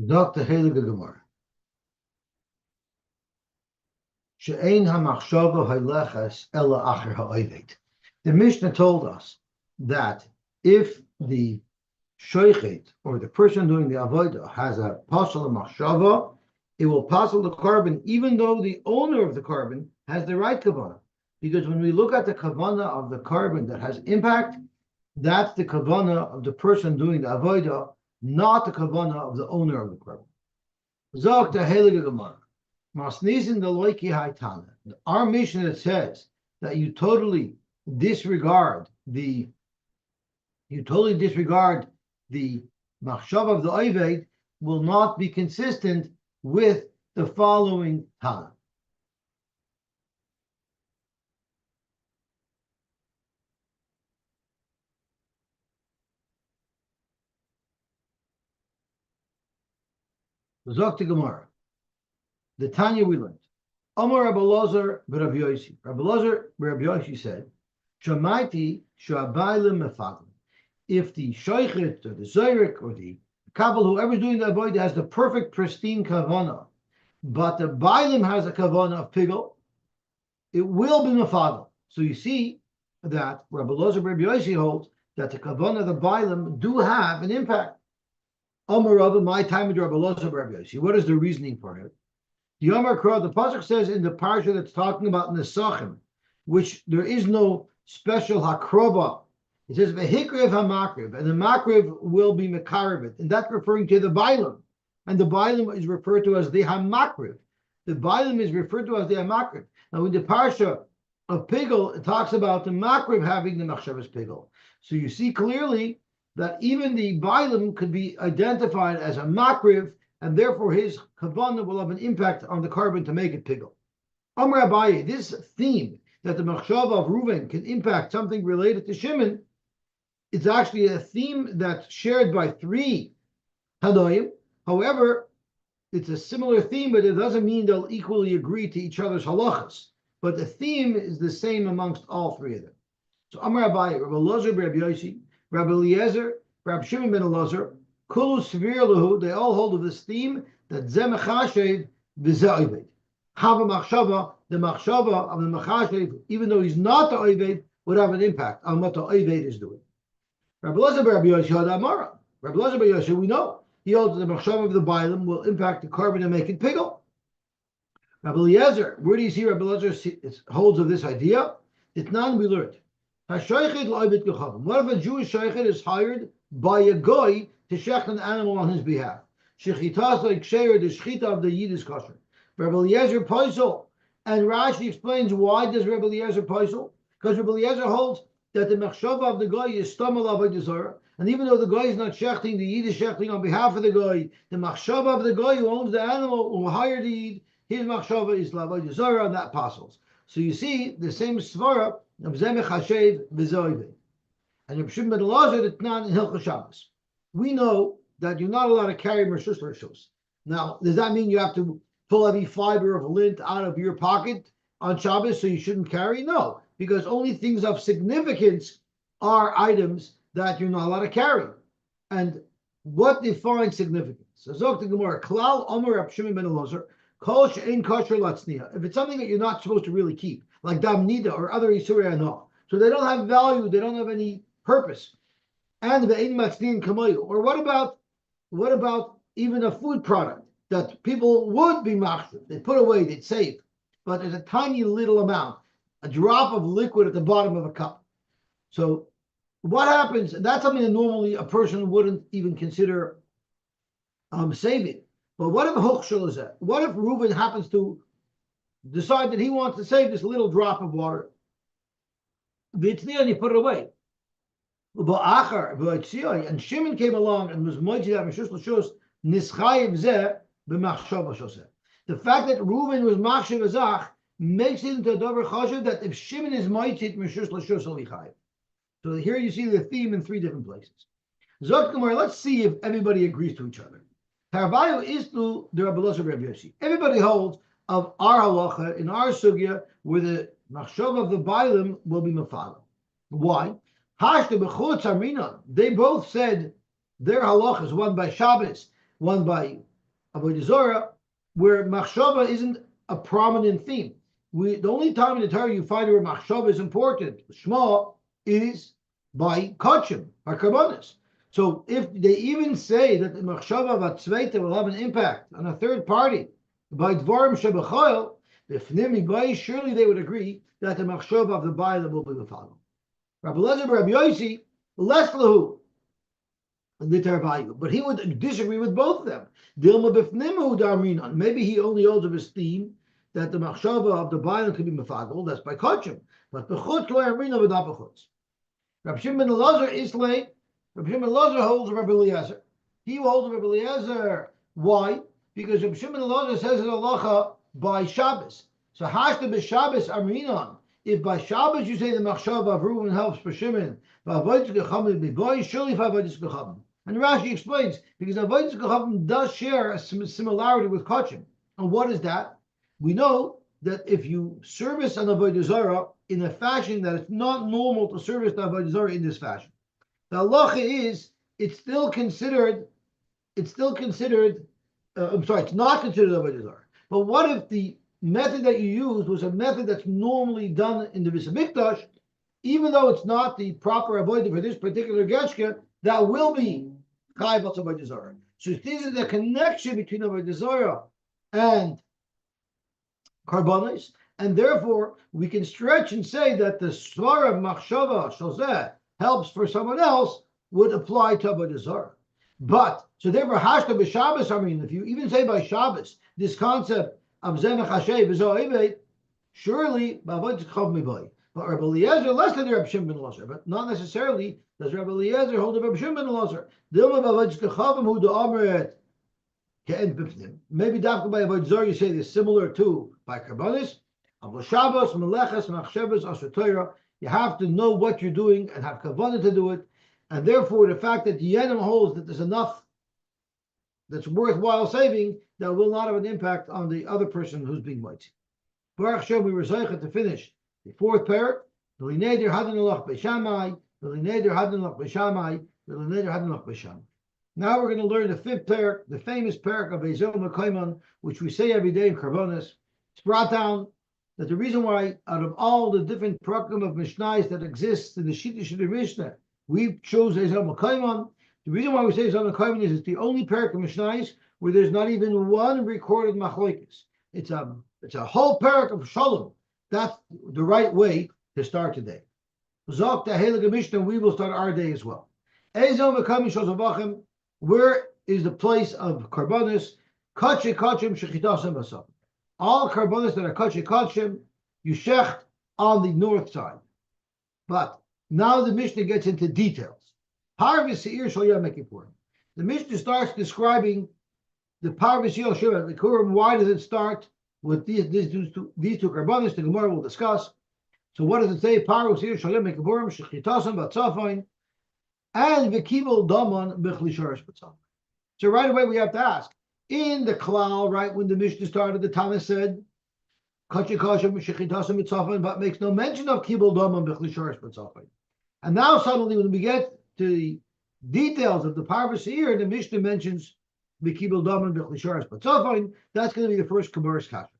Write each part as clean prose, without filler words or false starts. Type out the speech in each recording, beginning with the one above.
Dr. Heilige Gemara. She'ein hamachshava ha'leches ela acher ha'oived. The Mishnah told us that if the shoichet, or the person doing the avodah, has a pasal machshava, it will pasal the carbon, even though the owner of the carbon has the right kavanah. Because when we look at the kavanah of the carbon that has impact, that's the kavanah of the person doing the avodah, not the kavanah of the owner of the carbon. Zok the Heilige Gemara. Masnisin the loiki haitana. Our mission that says that you totally disregard the machshav of the oived will not be consistent with the following Tana. Zok the Gemara. The Tanya we learned. Amar Rabbi Elazar b'Rabbi Yosy. Rabbi Elazar b'Rabbi Yosy said, Shamaiti sh'abaylim mefaglim. If the shoichet or the zoyrek or the kabel, whoever's doing the avodah, has the perfect pristine kavana, but the bailim has a kavana of pigel, it will be mefaglim. So you see that Rabbi Elazar b'Rabbi Yosy holds that the kavana of the bailim do have an impact. Amar Rabbi, my time with Rabbi Elazar b'Rabbi Yosy. What is the reasoning for it? The Amar Kra, the pasuk says in the parsha that's talking about Nesachim, which there is no special hakrova. It says vehikrev hamakriv, and the makriv will be mekarivit, and that's referring to the bailim, and the bailim is referred to as the hamakriv. The bailim is referred to as the hamakriv. Now in the parsha of Pigel, it talks about the makriv having the machshavas Pigel. So you see clearly that even the bailim could be identified as a makriv, and therefore his kavanah will have an impact on the carbon to make it pigel. Amar Abaye, this theme that the machshava of Reuven can impact something related to Shimon, it's actually a theme that's shared by three Tanoim. However, it's a similar theme, but it doesn't mean they'll equally agree to each other's halachas. But the theme is the same amongst all three of them. So Amar Abaye, Rabbi Elazar, Rabbi Yosy, Rabbi Eliezer, Rabbi Shimon ben Elazar, Kulu Svir Lahu, they all hold of this theme that Zemachashev v'Za'ived. Have a machshava, the machshava of the machashev, even though he's not the oived, would have an impact on what the oived is doing. Rabbi Elazar Rabbi Yosy had Amara. Rabbi Elazar Rabbi Yosy, we know he holds that the machshava of the bailim will impact the carbon and make it pigel. Rabbi Eliezer, where do you see Rabbi Eliezer holds of this idea? It's none we learned. What if a Jewish shoichet is hired by a goy to shech an animal on his behalf? Shechitas like ksheir, the shechita of the yid is kosher. Rabbi Eliezer Paisel, and Rashi explains why does Rabbi Eliezer Paisel? Because Rabbi Eliezer holds that the machshava of the goy is stomach avodah zarah, and even though the goy is not shechting, the yid is shechting on behalf of the goy. The machshava of the goy who owns the animal, who hired the yid, his machshava is avodah zarah, and that passes. So you see the same svara of Zemech Hashev v'Zoived. And Rabbi Shimon ben Elazar Tnan in Hilchos Shabbos. We know that you're not allowed to carry Mershus Rishus. Now, does that mean you have to pull every fiber of lint out of your pocket on Shabbos so you shouldn't carry? No, because only things of significance are items that you're not allowed to carry. And what defines significance? So Zok the Gemara, Klal Omer Rabbi Shimon ben Elazar, Kol she'ein kosher latzniya. If it's something that you're not supposed to really keep, like damnida or other isurei anah, so they don't have value, they don't have any purpose. And the ein matzniyin kamayu. Or what about even a food product that people would be machzor? They put away, they'd save, but there's a tiny little amount, a drop of liquid at the bottom of a cup. So what happens? That's something that normally a person wouldn't even consider saving. But what if Hochshel is that? What if Reuven happens to decide that he wants to save this little drop of water? And you put it away. And Shimon came along and was moichi that Meshus L'Shus nischayev zeh b'machshava shoseh. The fact that Reuven was machshav azach makes it into a dover chashav that if Shimon is moichi Meshus L'Shus he'll be chayev. So here you see the theme in three different places. Zok Gemara, let's see if everybody agrees to each other. Tarvayu is to the Rabbi Elazar Rabbi Yosy. Everybody holds of our halacha in our sugya where the machshava of the bailim will be mafal. Why? They both said their halachas, one by Shabbos one by Avodah Zarah, where machshava isn't a prominent theme. The only time in the Torah you find where machshava is important, Shema, is by kachim, by karbonis. So if they even say that the machshava vatzveita will have an impact on a third party by dvarim shebachayil, surely they would agree that the machshava of the Bailam will be mefagel. Rabbi Lezer, Rabbi Yosy, less lahu, but he would disagree with both of them. Maybe he only holds of his theme that the machshava of the Bailam can be mefagel. That's by kachim, but bechutz lo yamrina v'da bechutz. Rabbi Shimon ben Elazar Islay. Rabbi Shimon ben Elazar holds Rabbi Eliezer. He holds Rabbi Eliezer. Why? Because Rabbi Shimon ben Elazar says in halacha by Shabbos. So hashta b'Shabbos amrinon. If by Shabbos you say the machshava of Reuven helps for Shimon, surely if avodas gechavim. And Rashi explains because avodas gechavim does share a similarity with kachim. And what is that? We know that if you service an avodah zarah in a fashion that it's not normal to service the avodah zarah in this fashion, the halacha is it's not considered avodah zarah. But what if the method that you used was a method that's normally done in the Beis Hamikdash, even though it's not the proper avodah for this particular geshka, that will be chayv al avodah zarah. So this is the connection between avodah zarah and karbonos, and therefore we can stretch and say that the svara of machshava shozeh helps for someone else would apply to avodah zarah. But so therefore hashta b'Shabbos, I mean, if you even say by Shabbos this concept of zemech hashay v'zo'eved, surely b'avodah chav miboy. But Rabbi Eliezer less than Rabbi Shimon ben Elazar, but not necessarily does Rabbi Eliezer hold of Rabbi Shimon ben Elazar. Dilma b'avodah chavim hu da'amret. Maybe dafka by avodah zarah you say this similar to by karbonis. Avos Shabbos, Meleches, Machshavos, Asher Torah. You have to know what you're doing and have kavanah to do it, and therefore the fact that the Yenim holds that there's enough that's worthwhile saving that will not have an impact on the other person who's being mighty. Baruch Hashem, we were zeicha to finish the fourth Perek. V'lineder hadin alach b'shamai, v'lineder hadin alach b'shamai, v'lineder hadin alach b'shamai. Now we're going to learn the fifth Perek, the famous Perek of Ezel Mekayman, which we say every day in Karbonis. It's brought down that the reason why, out of all the different program of Mishnais that exist in the Shittish of the Mishnah, we chose Ezel Mekayman. The reason why we say Ezel Mekayman is it's the only Perek of Mishnais where there's not even one recorded Machlokes. It's a whole Perek of Shalom. That's the right way to start today. Zok the Heilige Mishnah, we will start our day as well. Ezel Mekayman shows Zevachim. Where is the place of karbonis? Kache kachim shechitasem basam. All karbonis that are kache kachim, you shecht on the north side. But now the Mishnah gets into details. Parvis seir shal yom kippurim. The Mishnah starts describing the parvis yom shel kippurim. Why does it start with these two karbonis? The Gemara will discuss. So what does it say? Parvis seir shal yom kippurim shechitasem batzafin. And v'kibul daman b'chlisharis b'tzam. So right away we have to ask, in the klal, right when the Mishnah started, the Tana said, "Kachi kashem shechitasem b'tzafin," but makes no mention of kibul daman b'chlisharis b'tzafin. And now suddenly, when we get to the details of the parvis here, the Mishnah mentions v'kibul daman b'chlisharis b'tzafin. That's going to be the first Gemara's kasha.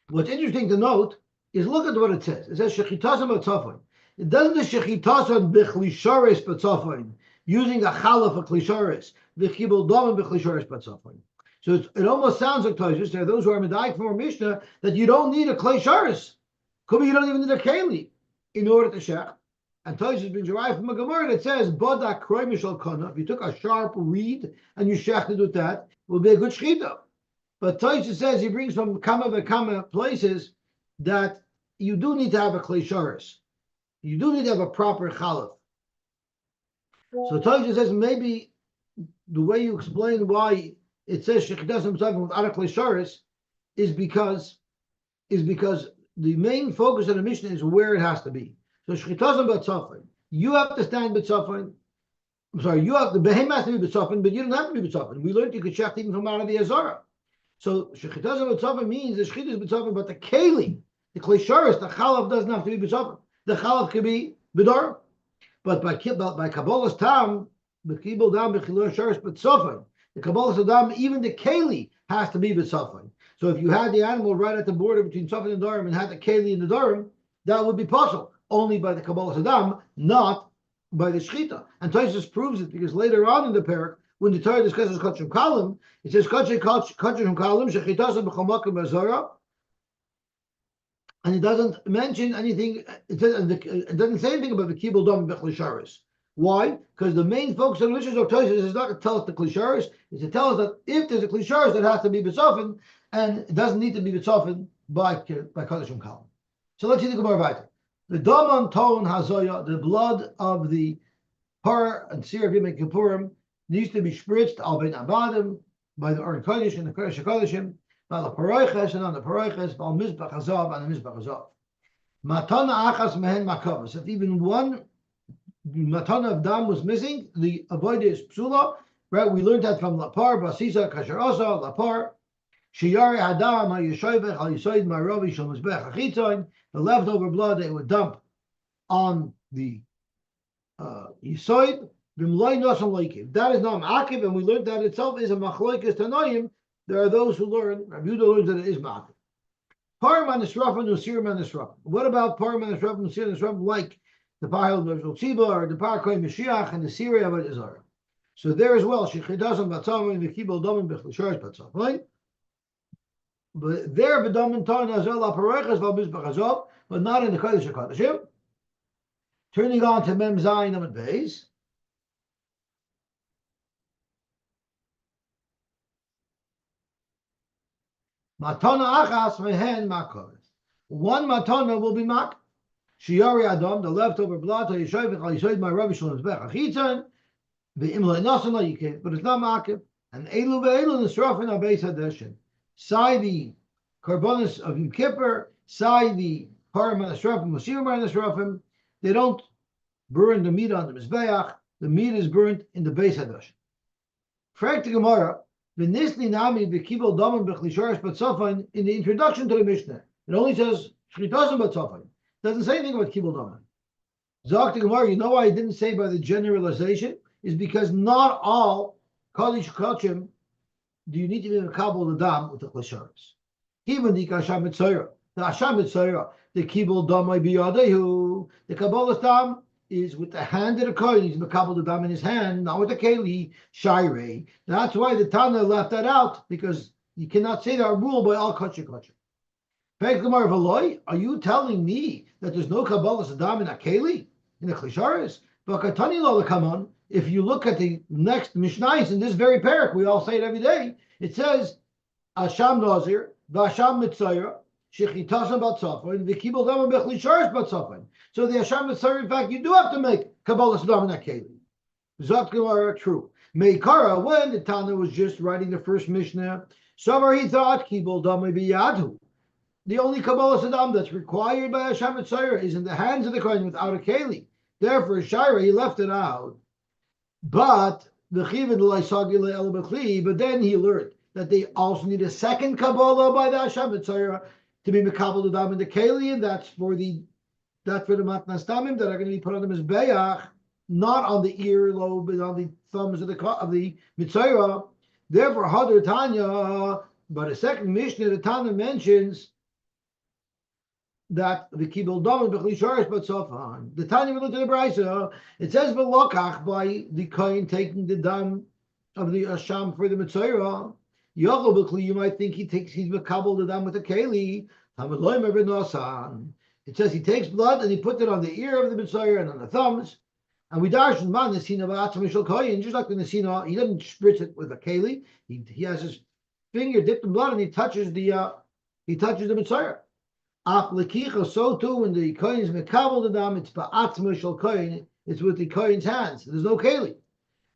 What's interesting to note is look at what it says. It says shechitasem b'tzafin. It doesn't the shechitason b'chlisharis b'tzafin using a challah for klisharis v'chibul daman b'chlisharis b'tzafin. So it almost sounds like Tosfos. There are those who are medayik from our Mishnah that you don't need a klisharis. Could be you don't even need a keli in order to shech. And Tosfos brings derived from a Gemara that says bodak kroy mishal kana. If you took a sharp reed and you shechted with that, it will be a good shechita. But Tosfos says he brings from kama v'kama places that you do need to have a klisharis. You do need to have a proper challah. So Tosfos says maybe the way you explain why it says shechitasem b'tzafin without a klisharis is because the main focus of the Mishnah is where it has to be. So shechitasem b'tzafin, you have to stand b'tzafin. I'm sorry, you have the behem has to be b'tzafin, but you don't have to be b'tzafin. We learned you could shecht even from out of the Azara. So shechitasem b'tzafin means the shechit is b'tzafin, but the keli, the klisharis, the chalav doesn't have to be b'tzafin. The chalav could be b'dor, but by Kabbalah's tam, b'kibul dam b'chilur sharis b'tzofan. The Kabbalah Saddam, even the Keli has to be B'Safin. So if you had the animal right at the border between Safin and Durham and had the Keli in the Durham, that would be possible only by the Kabbalah Saddam, not by the Shechita. And Tosfos proves it because later on in the Perek, when the Torah discusses Kachim Kalim, it says Kachim Kalim Shechitasa B'Chomakim B'Zorah, and it doesn't mention anything. It doesn't say anything about the Kibul Dam B'Chlisharis. Why? Because the main focus of the Mishnah of Tosfos is not to tell us the Klisharis, it's to tell us that if there's a Klisharis, that has to be B'Sofin, and it doesn't need to be B'Sofin by Kachim Kalim. So let's see the Gemara Vayta. The Daman Ton Hazoya, the blood of the Par and Sir of Yom Kippurim, needs to be spritzed al ben abadim by the Aron Kodesh and the Kodesh HaKodeshim, by the Paroiches and on the Paroiches, by the Mizbach Hazav and the Mizbach Hazav. Matana achas mehen makavas. If even one matana of dam was missing, the avodah is psula. Right? We learned that from Lapar, Basisa, Kasher Osa, Lapar. Shiyari Adam, HaYeshoivech, HaYesoid, Maravi, Shal Mizbech, HaChitzon. The leftover blood they would dump on the Yesoid. That is not Ma'akiv, and we learned that itself is a Machloikis Tanoim. There are those who learn, Rabbi Yehuda learns that it is Ma'akiv. Parim Anisrafim, Nusir Anisrafim. What about Parim Anisrafim, Nusir Anisrafim, like the Pahil Nusir Tziba or the Parakoy Mashiach and the Syria of Azara? So there as well, Shechidazam Batzam and the Kibel Domim Bechlisharis Batzam, right? But there, B'Domim Ton Azal Aparechas Val Mizbach Azov, but not in the Kodesh HaKodeshim. Turning on to Mem Zayin Amid Beis. Matana achas mehen makovet. One matana will be mak. Shiari adam, the leftover blood. Yishoid my rubbish on his back. Achitzon ve'imla nasana you can, but it's not makiv. And elu ve'elu nisrafin abeis hadeshin. Sai the karbonis of Yom Kippur. Sai the param nisrafim musir mar nisrafim. They don't burn the meat on the mizbeach. The meat is burnt in the beis hadeshin. Frag the Gemara. In the introduction to the Mishnah, it only says Shchitazim Batzafin. It doesn't say anything about Kibul Daman. Zok the Gemara, you know why I didn't say by the generalization? Is because not all Kodesh Kachim do you need to be in Kabul the Dam with the Chlasharis. Even the Kasham Mitzayra. The Hasham Mitzayra, the Kibul Damai Biyadehu, the Kabbalah Dam is with the hand of the Kohen. He's Makabal the Dam in his hand, not with the Keli, Shairei. That's why the Tana left that out, because you cannot say that rule by all Kachir Kachir. Perek Gemara V'loi, are you telling me that there's no Kabbalah Saddam in a Keli, in the Chlisharis? But Katani Lo come on. If you look at the next Mishnais in this very Perek, we all say it every day, it says, Asham Nazir, Vasham Mitzayra, Shechitasam Batzafin, V'kibel Dam Bechlisharis Batzafin. So the Hasham Mitzayra, in fact, you do have to make Kabbalah Saddam in that Keli. Zok Gemara, true. Meikara, when the Tana was just writing the first Mishnah, somewhere he thought Kibel Dam Biyadhu. The only Kabbalah Saddam that's required by Hasham Mitzayra is in the hands of the Kohen without a Keli. Therefore, Shaira, he left it out. But but then he learned that they also need a second Kabbalah by the Hasham Mitzayra to be Mekabel the Dam in the Keli, and that's for the Matnas Damim that are going to be put on the Mizbeach, not on the earlobe, but on the thumbs of the Mitzayra. Therefore, Hadar Tanya, but a second Mishnah, the Tanya mentions that the Kibul Dam Bechlisharis Batzafan. The Tanya we looked at the Brisa, it says V'lokach by the Kohen taking the Dam of the Hasham for the Mitzayra. Yachol you might think he's Mekabel the Dam with the Keli. It says he takes blood and he puts it on the ear of the Mitzayra and on the thumbs. And we darshan man Nesina Ba'atzmishal Kohen, just like the Nesina, he doesn't spritz it with a Keli. He has his finger dipped in blood and he touches the Mitzayra. So too, when the Kohen is Mekabel the Dam, it's Ba'atzmishal Kohen, it's with the Kohen's hands. There's no Keli.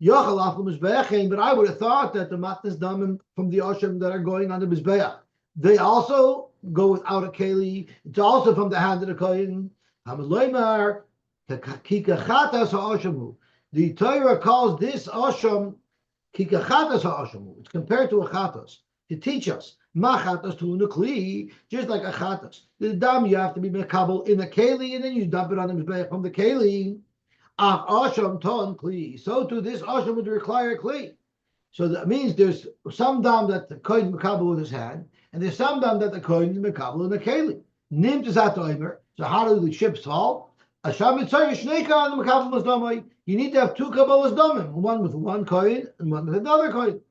But I would have thought that the Matnas Damim from the Osham that are going on the Mizbeach, they also go without a Keli. It's also from the hand of the Kohen. The Torah calls this Osham Kikachatas HaOshamu. It's compared to a Chatas to teach us. Machatas to Nukli, just like a Chatas. The Dam you have to be Mekabel in a Keli, and then you dump it on the Mizbeach from the Keli. Af Asham ton kli. So too, this Asham would require a kli. So that means there's some dam that the kohen makabel with his hand, and there's some dam that the kohen is makabel in the keli. Nimt is at the So how do the ships fall? Asham mitzayir shnei kohen makabel masdamai. You need to have two kabbalas damim, one with one kohen and one with another kohen.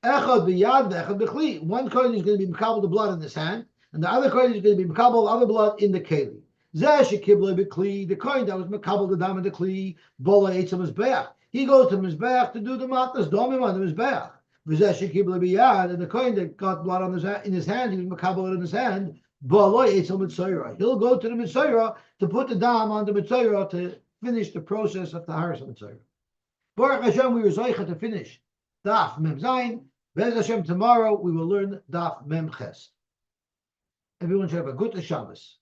Echad b'yad ve'echad b'chli. One kohen is going to be makabel the blood in his hand, and the other kohen is going to be makabel other blood in the keli. Zeh shekibla b'kli. The kohen that was makabel the dam in the kli, bola etzam mizbeach. He goes to Mizbeach to do the matnas domim on the Mizbeach. And the coin that got blood on in his hand, he was makabel in his hand. He'll go to the Mitzayra to put the dam on the Mitzayra to finish the process of the Haris of Mitzayra. Baruch Hashem, we were zoicha to finish Daf Mem Zayin. Bez Hashem, tomorrow we will learn Daf Mem Ches. Everyone should have a good Shabbos.